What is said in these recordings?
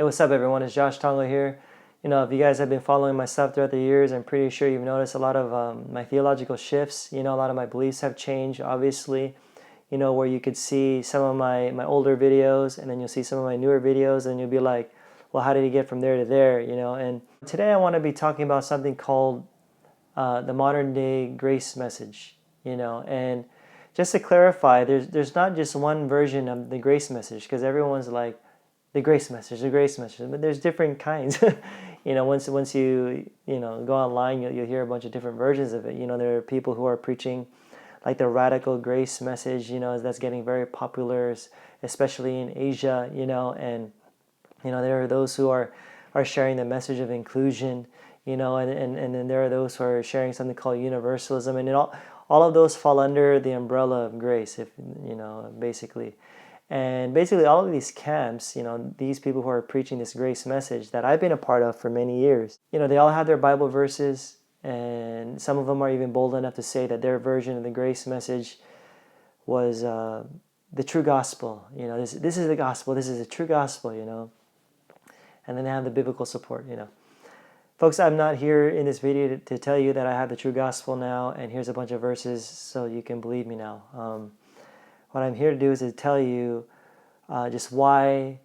Hey, what's up, everyone? It's Josh Tongol here. If you guys have been following my stuff throughout the years, I'm pretty sure you've noticed a lot of my theological shifts. A lot of my beliefs have changed, obviously. Where you could see some of my older videos, and then you'll see some of my newer videos, and you'll be like, well, how did he get from there to there? And today I want to be talking about something called the modern day grace message. And just to clarify, there's not just one version of the grace message, because everyone's like, the grace message, but there's different kinds. Once you go online, you'll hear a bunch of different versions of it. There are people who are preaching like the radical grace message, that's getting very popular, especially in Asia, and there are those who are sharing the message of inclusion, and then there are those who are sharing something called universalism, and all of those fall under the umbrella of grace, basically. And basically all of these camps, these people who are preaching this grace message that I've been a part of for many years, they all have their Bible verses, and some of them are even bold enough to say that their version of the grace message was the true gospel. This is the gospel, this is the true gospel, and then they have the biblical support. Folks, I'm not here in this video to tell you that I have the true gospel now, and here's a bunch of verses so you can believe me now. What I'm here to do is to tell you just why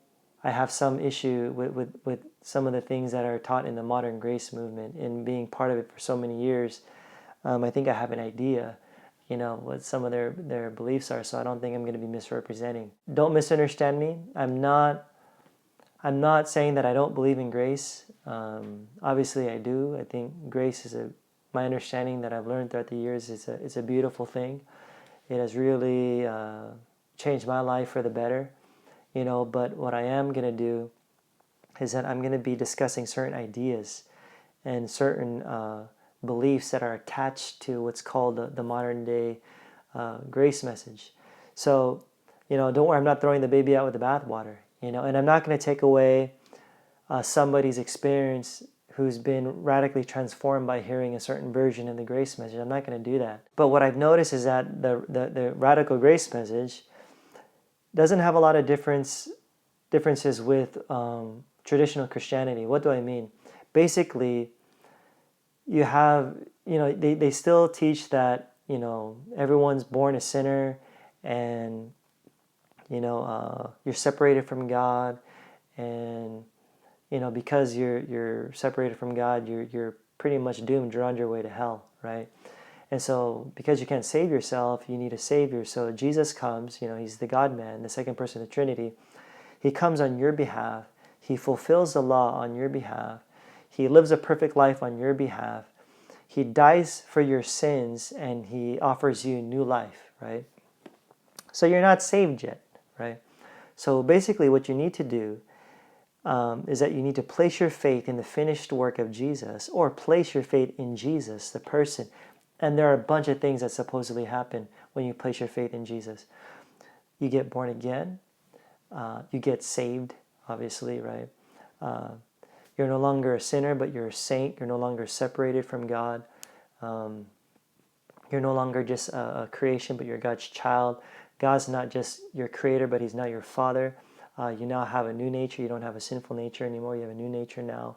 I have some issue with some of the things that are taught in the modern grace movement. And being part of it for so many years, I think I have an idea, what some of their beliefs are, so I don't think I'm going to be misrepresenting. Don't misunderstand me. I'm not saying that I don't believe in grace. Obviously I do. I think grace is my understanding that I've learned throughout the years is a beautiful thing. It has really changed my life for the better, but what I am going to do is that I'm going to be discussing certain ideas and certain beliefs that are attached to what's called the modern day grace message. So, don't worry, I'm not throwing the baby out with the bathwater, and I'm not going to take away somebody's experience who's been radically transformed by hearing a certain version of the grace message. I'm not going to do that. But what I've noticed is that the radical grace message doesn't have a lot of differences with traditional Christianity. What do I mean? Basically, you have, they still teach that, everyone's born a sinner, and, you're separated from God, and because you're separated from God, you're pretty much doomed. You're on your way to hell, right? And so because you can't save yourself, you need a Savior. So Jesus comes, he's the God-man, the second person of the Trinity. He comes on your behalf. He fulfills the law on your behalf. He lives a perfect life on your behalf. He dies for your sins, and he offers you new life, right? So you're not saved yet, right? So basically what you need to do is that you need to place your faith in the finished work of Jesus, or place your faith in Jesus, the person. And there are a bunch of things that supposedly happen when you place your faith in Jesus. You get born again. You get saved, obviously, right? You're no longer a sinner, but you're a saint. You're no longer separated from God. You're no longer just a creation, but you're God's child. God's not just your creator, but he's now your father. You now have a new nature. You don't have a sinful nature anymore. You have a new nature now.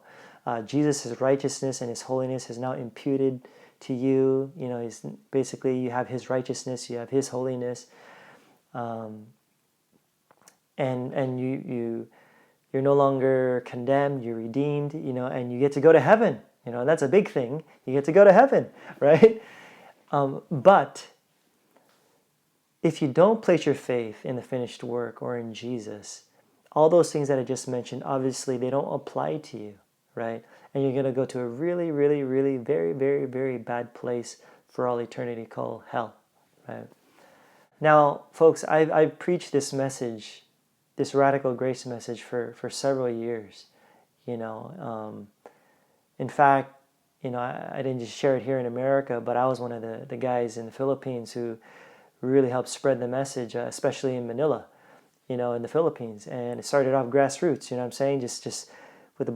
Jesus' righteousness and his holiness is now imputed to you. He's basically, you have his righteousness, you have his holiness, and you're no longer condemned. You're redeemed. And you get to go to heaven. That's a big thing. You get to go to heaven, right? But if you don't place your faith in the finished work or in Jesus, all those things that I just mentioned, obviously they don't apply to you, right? And you're going to go to a really, really, really, very, very, very bad place for all eternity called hell, right? Now, folks, I've preached this message, this radical grace message for several years, In fact, I didn't just share it here in America, but I was one of the guys in the Philippines who really helped spread the message, especially in Manila, in the Philippines. And it started off grassroots, what I'm saying? Just with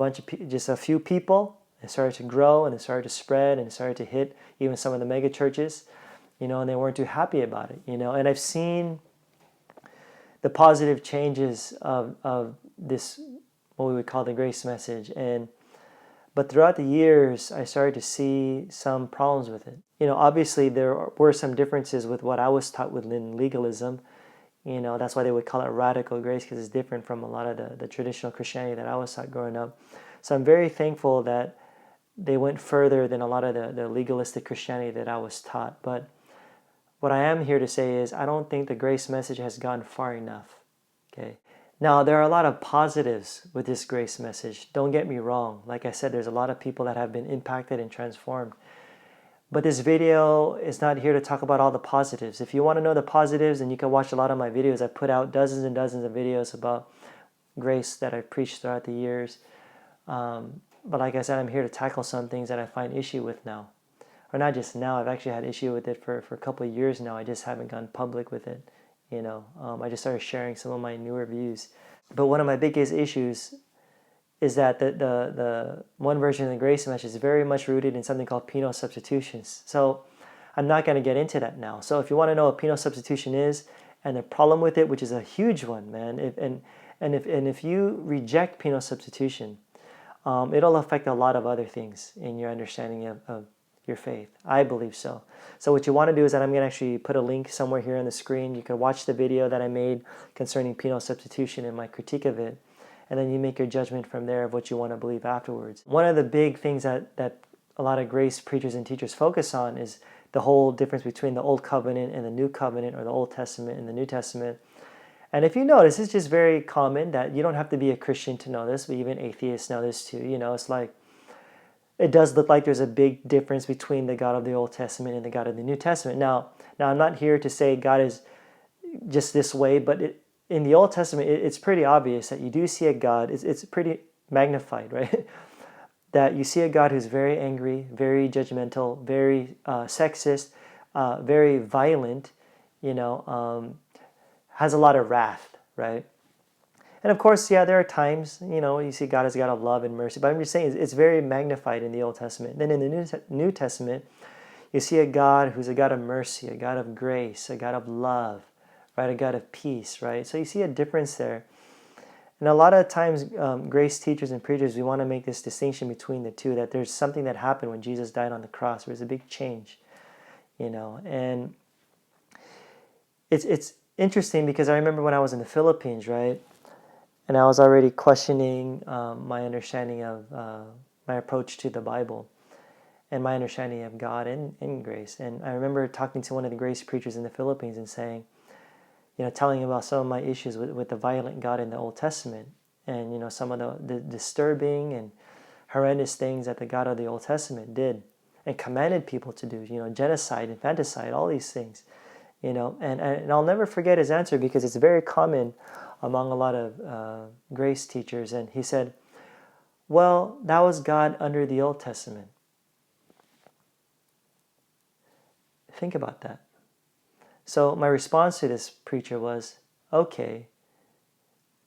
just a few people. It started to grow, and it started to spread, and it started to hit even some of the mega churches, and they weren't too happy about it, And I've seen the positive changes of this what we would call the grace message. But throughout the years, I started to see some problems with it. Obviously there were some differences with what I was taught within legalism. That's why they would call it radical grace, because it's different from a lot of the traditional Christianity that I was taught growing up. So I'm very thankful that they went further than a lot of the legalistic Christianity that I was taught. But what I am here to say is I don't think the grace message has gone far enough. Okay. Now, there are a lot of positives with this grace message. Don't get me wrong. Like I said, there's a lot of people that have been impacted and transformed. But this video is not here to talk about all the positives. If you want to know the positives, then you can watch a lot of my videos. I put out dozens and dozens of videos about grace that I preached throughout the years. But like I said, I'm here to tackle some things that I find issue with now. Or not just now, I've actually had issue with it for a couple of years now. I just haven't gone public with it. I just started sharing some of my newer views. But one of my biggest issues is that the one version of the grace message is very much rooted in something called penal substitutions. So I'm not going to get into that now. So if you want to know what penal substitution is and the problem with it, which is a huge one, man, if you reject penal substitution, it'll affect a lot of other things in your understanding of your faith. I believe so. So what you want to do is that I'm going to actually put a link somewhere here on the screen. You can watch the video that I made concerning penal substitution and my critique of it. And then you make your judgment from there of what you want to believe afterwards. One of the big things that a lot of grace preachers and teachers focus on is the whole difference between the Old Covenant and the New Covenant, or the Old Testament and the New Testament. And if you notice, it's just very common that you don't have to be a Christian to know this, but even atheists know this too. It's like, it does look like there's a big difference between the God of the Old Testament and the God of the New Testament. Now I'm not here to say God is just this way, but in the Old Testament, it's pretty obvious that you do see a God. It's pretty magnified, right? That you see a God who's very angry, very judgmental, very sexist, very violent, has a lot of wrath, right? And of course, yeah, there are times, you see God as a God of love and mercy. But I'm just saying it's very magnified in the Old Testament. Then in the New Testament, you see a God who's a God of mercy, a God of grace, a God of love, right? A God of peace, right? So you see a difference there. And a lot of times, grace teachers and preachers, we want to make this distinction between the two, that there's something that happened when Jesus died on the cross. There was a big change, And it's interesting because I remember when I was in the Philippines, right? And I was already questioning my understanding of my approach to the Bible and my understanding of God and grace. And I remember talking to one of the grace preachers in the Philippines and saying, telling him about some of my issues with the violent God in the Old Testament, and some of the disturbing and horrendous things that the God of the Old Testament did and commanded people to do, genocide, infanticide, all these things, and I'll never forget his answer, because it's very common among a lot of grace teachers. And he said, well, that was God under the Old Testament. Think about that. So my response to this preacher was, okay,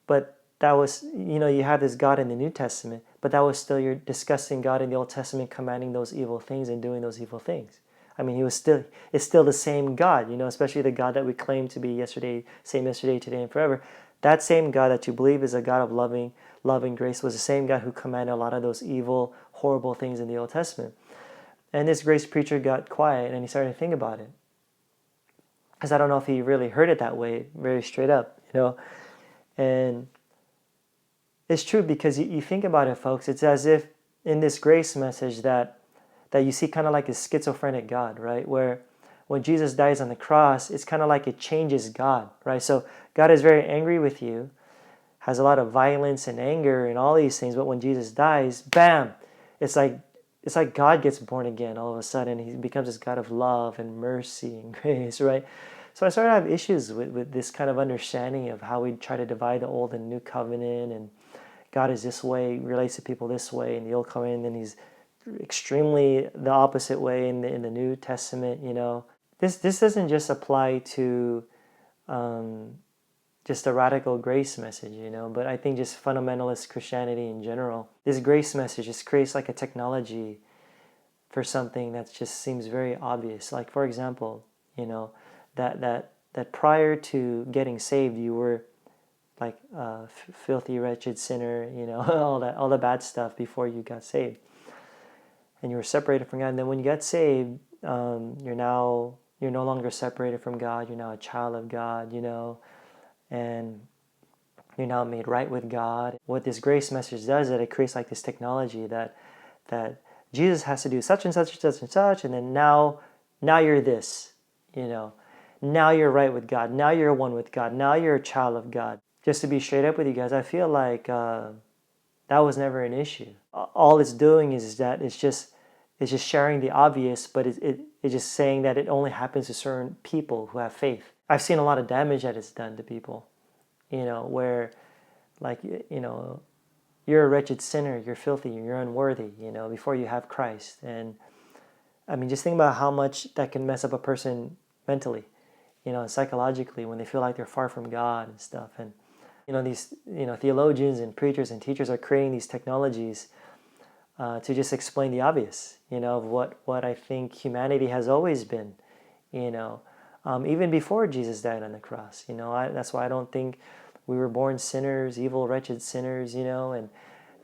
but that was, you have this God in the New Testament, but that was still, you're discussing God in the Old Testament commanding those evil things and doing those evil things. I mean, it's still the same God, especially the God that we claim to be yesterday, same yesterday, today, and forever. That same God that you believe is a God of loving grace was the same God who commanded a lot of those evil, horrible things in the Old Testament. And this grace preacher got quiet and he started to think about it. Because I don't know if he really heard it that way, very straight up, And it's true, because you think about it, folks. It's as if in this grace message that you see kind of like a schizophrenic God, right? Where when Jesus dies on the cross, it's kind of like it changes God, right? So God is very angry with you, has a lot of violence and anger and all these things. But when Jesus dies, bam, it's like God gets born again all of a sudden. He becomes this God of love and mercy and grace, right? So I started to have issues with this kind of understanding of how we try to divide the Old and New Covenant, and God is this way, relates to people this way in the Old Covenant, and he's extremely the opposite way in the New Testament. This doesn't just apply to just a radical grace message, but I think just fundamentalist Christianity in general. This grace message just creates like a technology for something that just seems very obvious. Like, for example, that prior to getting saved, you were like filthy, wretched sinner, all the bad stuff before you got saved. And you were separated from God. And then when you got saved, you're no longer separated from God. You're now a child of God, and you're now made right with God. What this grace message does is that it creates like this technology that Jesus has to do such and such and such and such, and then now you're this, Now you're right with God. Now you're one with God. Now you're a child of God. Just to be straight up with you guys, I feel like that was never an issue. All it's doing is that it's just sharing the obvious, but it's just saying that it only happens to certain people who have faith. I've seen a lot of damage that it's done to people, where like, you're a wretched sinner, you're filthy, you're unworthy, before you have Christ. And I mean, just think about how much that can mess up a person mentally, psychologically, when they feel like they're far from God and stuff. And these theologians and preachers and teachers are creating these technologies to just explain the obvious, of what I think humanity has always been, even before Jesus died on the cross. That's why I don't think we were born sinners, evil, wretched sinners, and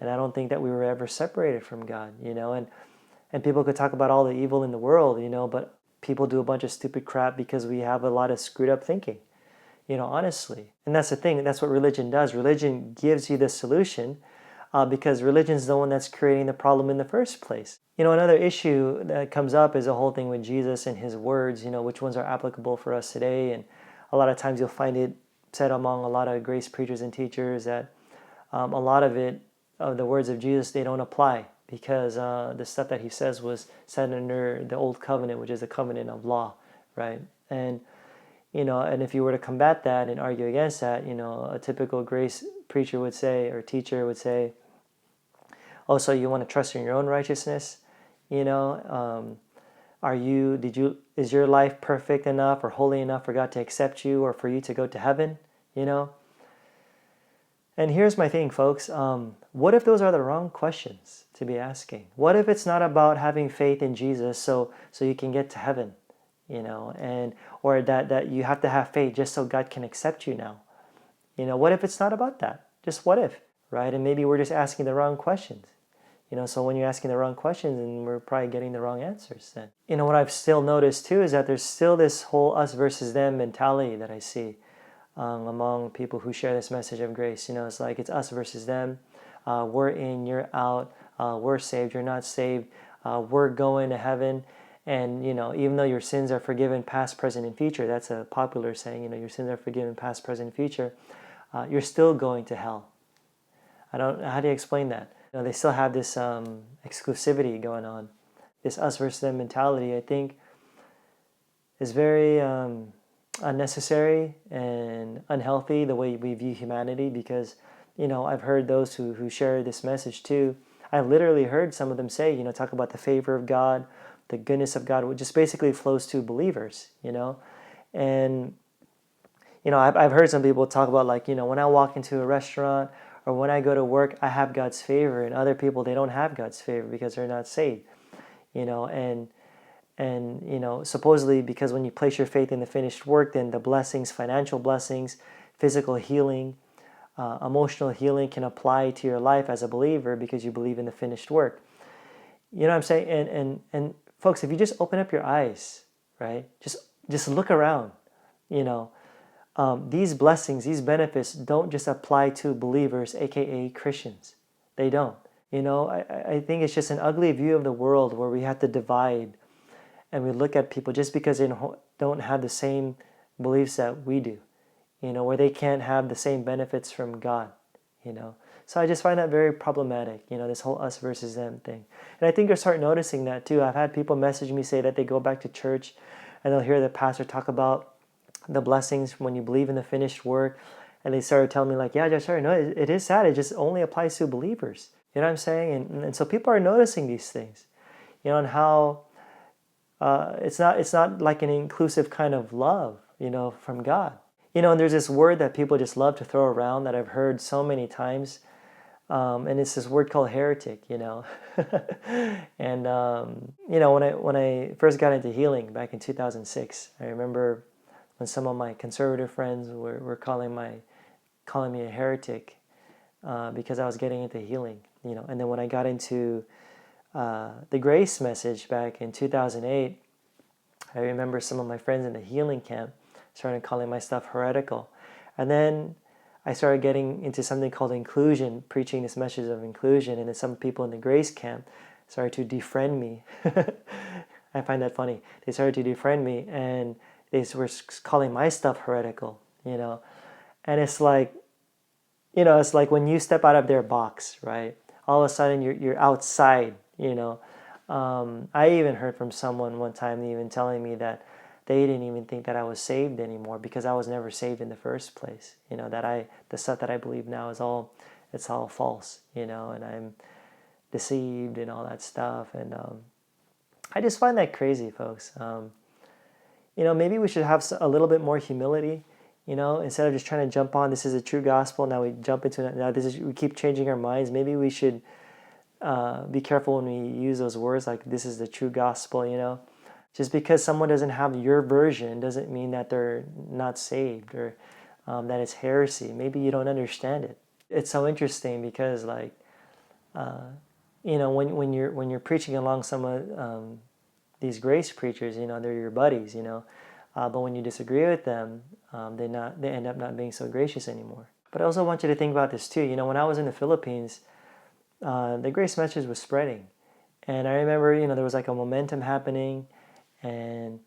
I don't think that we were ever separated from God, and people could talk about all the evil in the world, but people do a bunch of stupid crap because we have a lot of screwed up thinking, honestly. And that's the thing. That's what religion does. Religion gives you the solution because religion's the one that's creating the problem in the first place. Another issue that comes up is the whole thing with Jesus and his words, which ones are applicable for us today. And a lot of times you'll find it said among a lot of grace preachers and teachers that a lot of the words of Jesus, they don't apply because the stuff that he says was said under the old covenant, which is a covenant of law, right? And and if you were to combat that and argue against that, a typical grace preacher would say, or teacher would say, oh, so you want to trust in your own righteousness? Is your life perfect enough or holy enough for God to accept you or for you to go to heaven? And here's my thing, folks. What if those are the wrong questions to be asking? What if it's not about having faith in Jesus so you can get to heaven, or that you have to have faith just so God can accept you now? What if it's not about that? Just what if, right? And maybe we're just asking the wrong questions. So when you're asking the wrong questions, then we're probably getting the wrong answers then. What I've still noticed too is that there's still this whole us versus them mentality that I see among people who share this message of grace. It's like it's us versus them. We're in, you're out. We're saved, you're not saved. We're going to heaven. And, even though your sins are forgiven past, present, and future, that's a popular saying, your sins are forgiven past, present, and future, you're still going to hell. How do you explain that? They still have this exclusivity going on. This us versus them mentality, I think, is very unnecessary and unhealthy the way we view humanity because, I've heard those who share this message too. I've literally heard some of them say, talk about the favor of God, the goodness of God, which just basically flows to believers, And, I've heard some people talk about like, when I walk into a restaurant or when I go to work, I have God's favor, and other people, they don't have God's favor because they're not saved, and supposedly because when you place your faith in the finished work, then the blessings, financial blessings, physical healing, emotional healing can apply to your life as a believer because you believe in the finished work. You know what I'm saying? And folks, if you just open up your eyes, right? Just look around, these blessings, these benefits don't just apply to believers, aka Christians. They don't. I think it's just an ugly view of the world where we have to divide and we look at people just because they don't have the same beliefs that we do, where they can't have the same benefits from God, So I just find that very problematic, this whole us versus them thing. And I think you'll start noticing that too. I've had people message me say that they go back to church and they'll hear the pastor talk about the blessings when you believe in the finished work. And they started telling me like, yeah, just sorry, no, it is sad. It just only applies to believers. You know what I'm saying? And so people are noticing these things, and how it's not like an inclusive kind of love, from God. And there's this word that people just love to throw around that I've heard so many times. And it's this word called heretic, And, when I first got into healing back in 2006, I remember when some of my conservative friends were calling my calling me a heretic because I was getting into healing, And then when I got into the grace message back in 2008, I remember some of my friends in the healing camp started calling my stuff heretical. And then I started getting into something called inclusion, preaching this message of inclusion, and then some people in the grace camp started to defriend me. I find that funny. They started to defriend me, and they were calling my stuff heretical, And it's like, it's like when you step out of their box, right? All of a sudden you're outside, I even heard from someone one time even telling me that they didn't even think that I was saved anymore because I was never saved in the first place. That the stuff that I believe now it's all false, and I'm deceived and all that stuff. And I just find that crazy, folks. Maybe we should have a little bit more humility, instead of just trying to jump on, this is a true gospel, now we jump into it, now we keep changing our minds. Maybe we should be careful when we use those words like this is the true gospel, Just because someone doesn't have your version doesn't mean that they're not saved or that it's heresy. Maybe you don't understand it. It's so interesting because when you're preaching along some of these grace preachers, they're your buddies, but when you disagree with them, they end up not being so gracious anymore. But I also want you to think about this too. When I was in the Philippines, the grace message was spreading, and I remember there was like a momentum happening, and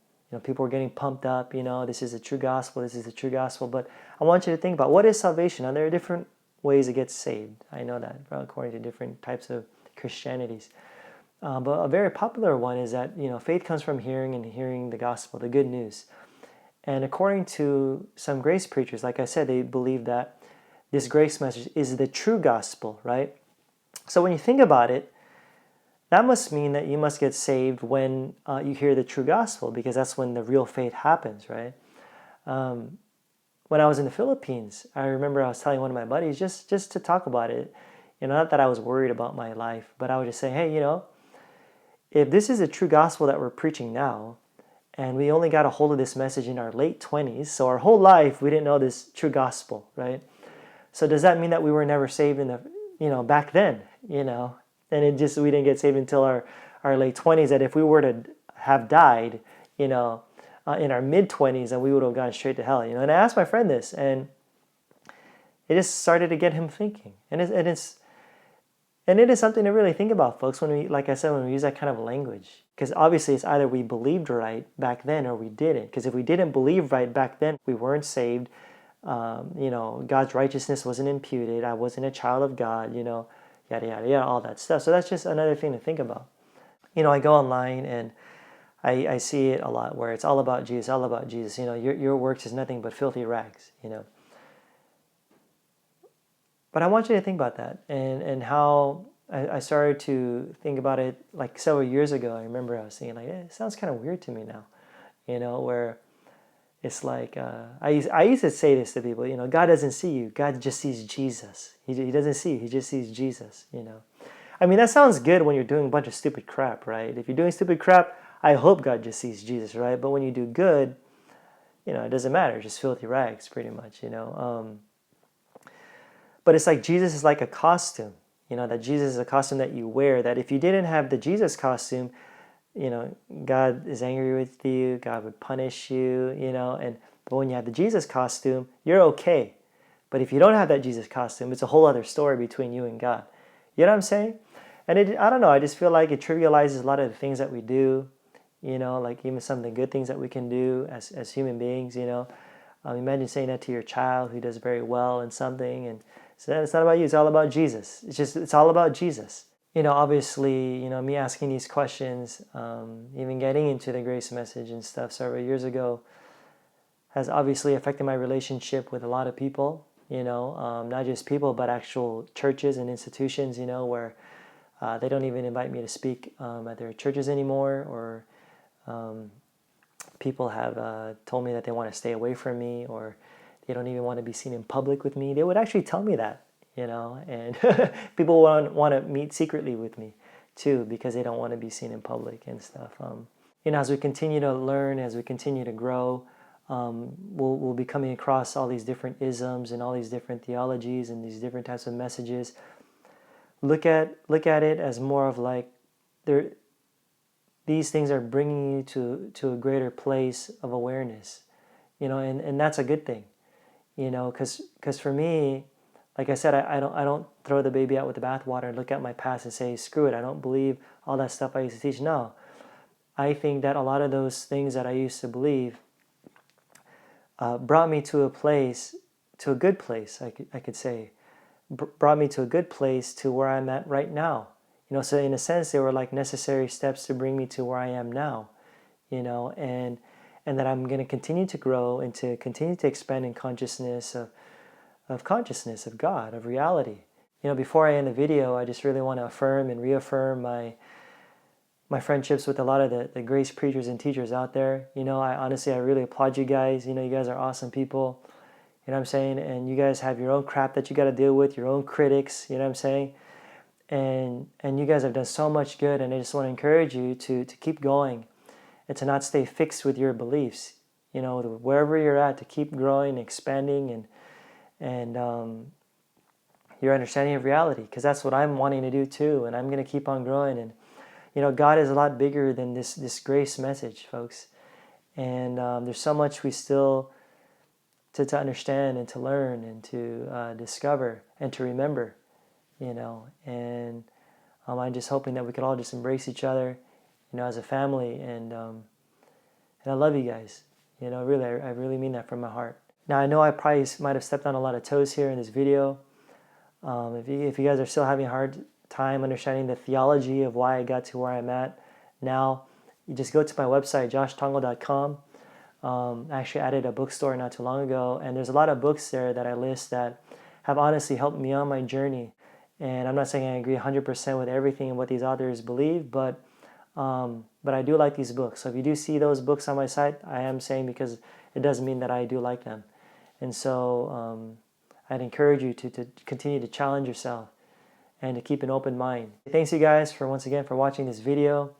people were getting pumped up. This is the true gospel. This is the true gospel. But I want you to think about, what is salvation? Now, there are different ways to get saved. I know that according to different types of Christianities. But a very popular one is that faith comes from hearing, and hearing the gospel, the good news. And according to some grace preachers, like I said, they believe that this grace message is the true gospel, right? So when you think about it, that must mean that you must get saved when you hear the true gospel, because that's when the real faith happens, right? When I was in the Philippines, I remember I was telling one of my buddies just to talk about it. Not that I was worried about my life, but I would just say, hey, if this is a true gospel that we're preaching now, and we only got a hold of this message in our late 20s, so our whole life we didn't know this true gospel, right? So does that mean that we were never saved in the, back then, And we didn't get saved until our late 20s, that if we were to have died, in our mid-20s, then we would have gone straight to hell, And I asked my friend this, and it just started to get him thinking. And it is something to really think about, folks, when we, like I said, when we use that kind of language. Because obviously it's either we believed right back then or we didn't. Because if we didn't believe right back then, we weren't saved. God's righteousness wasn't imputed. I wasn't a child of God, yada, yada, yada, all that stuff. So that's just another thing to think about. I go online and I see it a lot where it's all about Jesus, all about Jesus. Your works is nothing but filthy rags, But I want you to think about that and how I started to think about it like several years ago. I remember I was thinking like, it sounds kind of weird to me now, where it's like, I used to say this to people, God doesn't see you. God just sees Jesus. He doesn't see you. He just sees Jesus, I mean, that sounds good when you're doing a bunch of stupid crap, right? If you're doing stupid crap, I hope God just sees Jesus, right? But when you do good, it doesn't matter. It's just filthy rags pretty much, But it's like Jesus is like a costume, that Jesus is a costume that you wear, that if you didn't have the Jesus costume, God is angry with you, God would punish you, but when you have the Jesus costume, you're okay. But if you don't have that Jesus costume, it's a whole other story between you and God. You know what I'm saying? And I don't know, I just feel like it trivializes a lot of the things that we do, like even some of the good things that we can do as human beings, Imagine saying that to your child who does very well in something, and so it's not about you, it's all about Jesus. It's all about Jesus. Obviously, me asking these questions, even getting into the grace message and stuff several years ago has obviously affected my relationship with a lot of people, not just people, but actual churches and institutions, where they don't even invite me to speak at their churches anymore, or people have told me that they want to stay away from me, or they don't even want to be seen in public with me. They would actually tell me that, and people want to meet secretly with me too, because they don't want to be seen in public and stuff. As we continue to learn, as we continue to grow, we'll be coming across all these different isms and all these different theologies and these different types of messages. Look at it as more of like these things are bringing you to a greater place of awareness, and that's a good thing, because for me, like I said, I don't throw the baby out with the bathwater and look at my past and say, screw it, I don't believe all that stuff I used to teach. No, I think that a lot of those things that I used to believe brought me to a good place, I could say, brought me to a good place to where I'm at right now. So in a sense, they were like necessary steps to bring me to where I am now, and that I'm going to continue to grow and to continue to expand in consciousness of God, of reality. Before I end the video, I just really want to affirm and reaffirm my friendships with a lot of the grace preachers and teachers out there. I really applaud you guys. You guys are awesome people. You know what I'm saying? And you guys have your own crap that you got to deal with, your own critics, you know what I'm saying? And you guys have done so much good, and I just want to encourage you to keep going and to not stay fixed with your beliefs. Wherever you're at, to keep growing, expanding, and your understanding of reality, because that's what I'm wanting to do too, and I'm going to keep on growing. And God is a lot bigger than this grace message, folks. And there's so much we still to understand and to learn and to discover and to remember. And I'm just hoping that we could all just embrace each other, as a family, and I love you guys, really, I really mean that from my heart. Now, I know I probably might have stepped on a lot of toes here in this video. If you guys are still having a hard time understanding the theology of why I got to where I'm at now, you just go to my website, joshtongol.com. I actually added a bookstore not too long ago, and there's a lot of books there that I list that have honestly helped me on my journey. And I'm not saying I agree 100% with everything and what these authors believe, but I do like these books. So if you do see those books on my site, I am saying because it doesn't mean that I do like them. And so I'd encourage you to continue to challenge yourself and to keep an open mind. Thanks you guys once again for watching this video,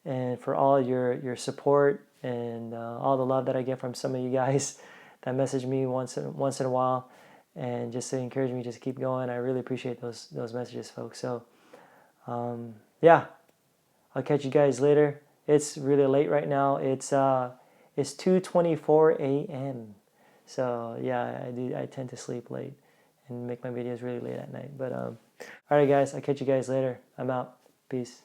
and for all your support and all the love that I get from some of you guys that message me once in a while, and just to encourage me to keep going. I really appreciate those messages, folks. So yeah, I'll catch you guys later. It's really late right now. It's 2:24 a.m. So yeah, I tend to sleep late and make my videos really late at night. But all right, guys, I'll catch you guys later. I'm out. Peace.